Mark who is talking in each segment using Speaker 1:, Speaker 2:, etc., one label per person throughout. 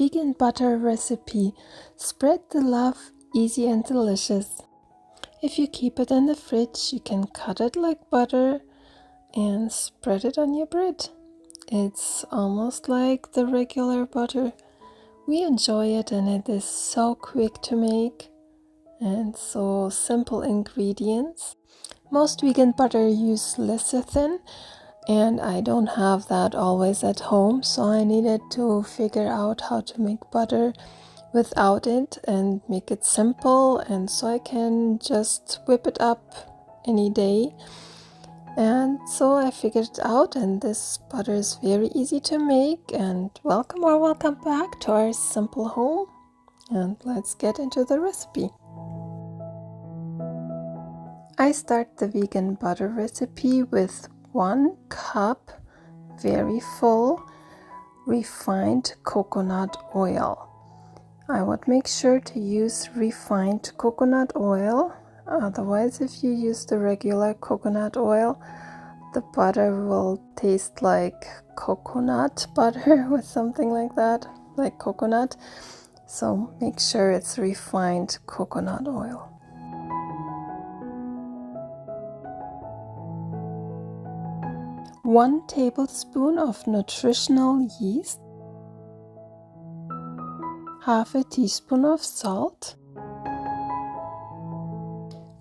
Speaker 1: vegan butter recipe. Spread the love, easy and delicious. If you keep it in the fridge, you can cut it like butter and spread it on your bread. It's almost like the regular butter. We enjoy it and it is so quick to make and so simple ingredients. Most vegan butter use lecithin and I don't have that always at home, so I needed to figure out how to make butter without it and make it simple, and so I can just whip it up any day. And so I figured it out, and this butter is very easy to make. And welcome back to our simple home, and let's get into the recipe. I start the vegan butter recipe with 1 cup very full refined coconut oil. I would make sure to use refined coconut oil, otherwise if you use the regular coconut oil, the butter will taste like coconut butter or something like that, like coconut. So make sure it's refined coconut oil. One tablespoon of nutritional yeast, half a teaspoon of salt,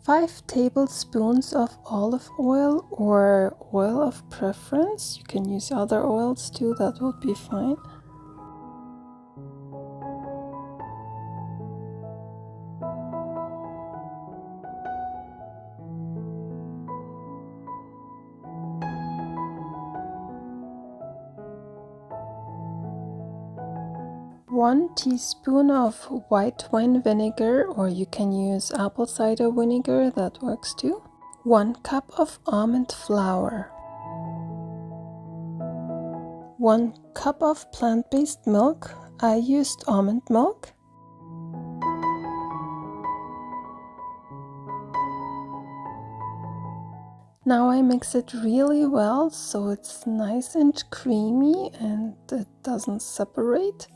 Speaker 1: 5 tablespoons of olive oil or oil of preference. You can use other oils too, that would be fine. One teaspoon of white wine vinegar, or you can use apple cider vinegar, that works too. 1 cup of almond flour. 1 cup of plant-based milk. I used almond milk. Now I mix it really well so it's nice and creamy and it doesn't separate.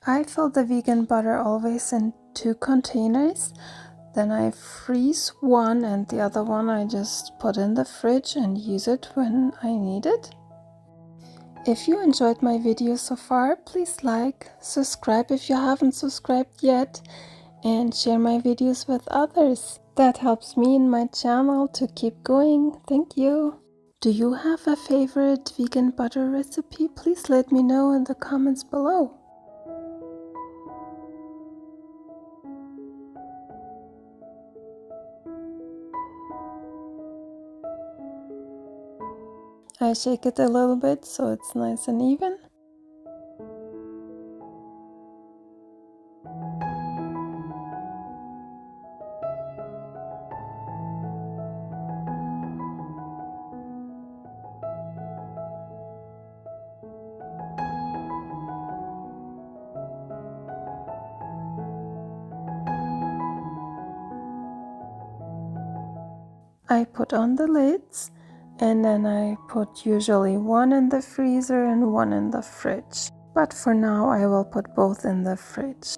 Speaker 1: I fill the vegan butter always in 2 containers, then I freeze one and the other one I just put in the fridge and use it when I need it. If you enjoyed my video so far, please like, subscribe if you haven't subscribed yet, and share my videos with others. That helps me and my channel to keep going. Thank you. Do you have a favorite vegan butter recipe? Please let me know in the comments below. I shake it a little bit so it's nice and even. I put on the lids and then I put usually one in the freezer and one in the fridge. But for now I will put both in the fridge.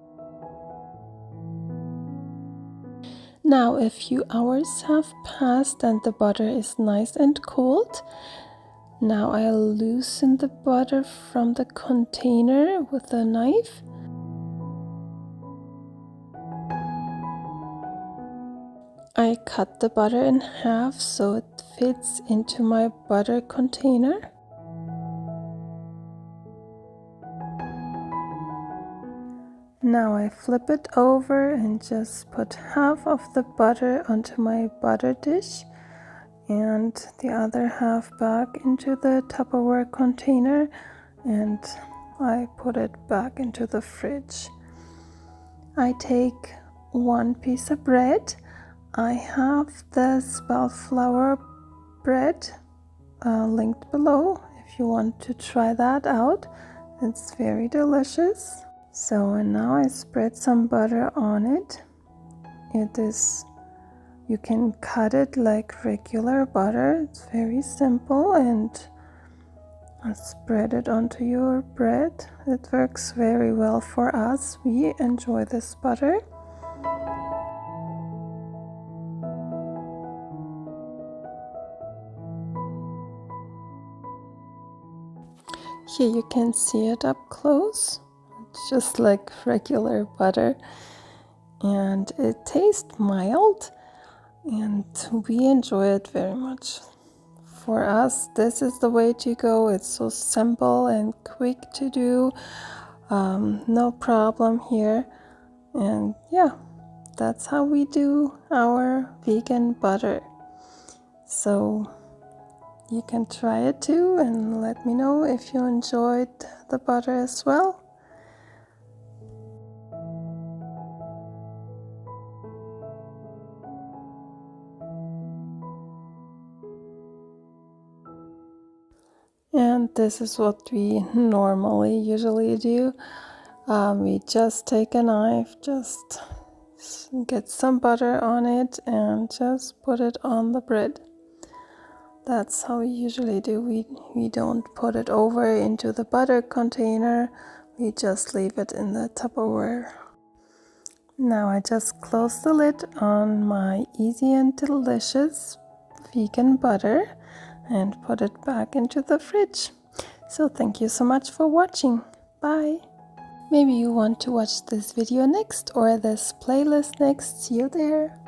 Speaker 1: Now a few hours have passed and the butter is nice and cold. Now I'll loosen the butter from the container with a knife. I cut the butter in half so it fits into my butter container. Now I flip it over and just put half of the butter onto my butter dish and the other half back into the Tupperware container, and I put it back into the fridge. I take 1 piece of bread. I have the spelt flour bread linked below if you want to try that out. It's very delicious. So, and now I spread some butter on it. You can cut it like regular butter. It's very simple, and and spread it onto your bread. It works very well for us. We enjoy this butter. Here you can see it up close. It's just like regular butter, and it tastes mild, and we enjoy it very much. For us, this is the way to go. It's so simple and quick to do. No problem here. And yeah, that's how we do our vegan butter. So you can try it too and let me know if you enjoyed the butter as well. And this is what we usually do. We just take a knife, just get some butter on it and just put it on the bread. That's how we usually do. We don't put it over into the butter container. We just leave it in the Tupperware. Now I just close the lid on my easy and delicious vegan butter and put it back into the fridge. So thank you so much for watching. Bye. Maybe you want to watch this video next or this playlist next. See you there.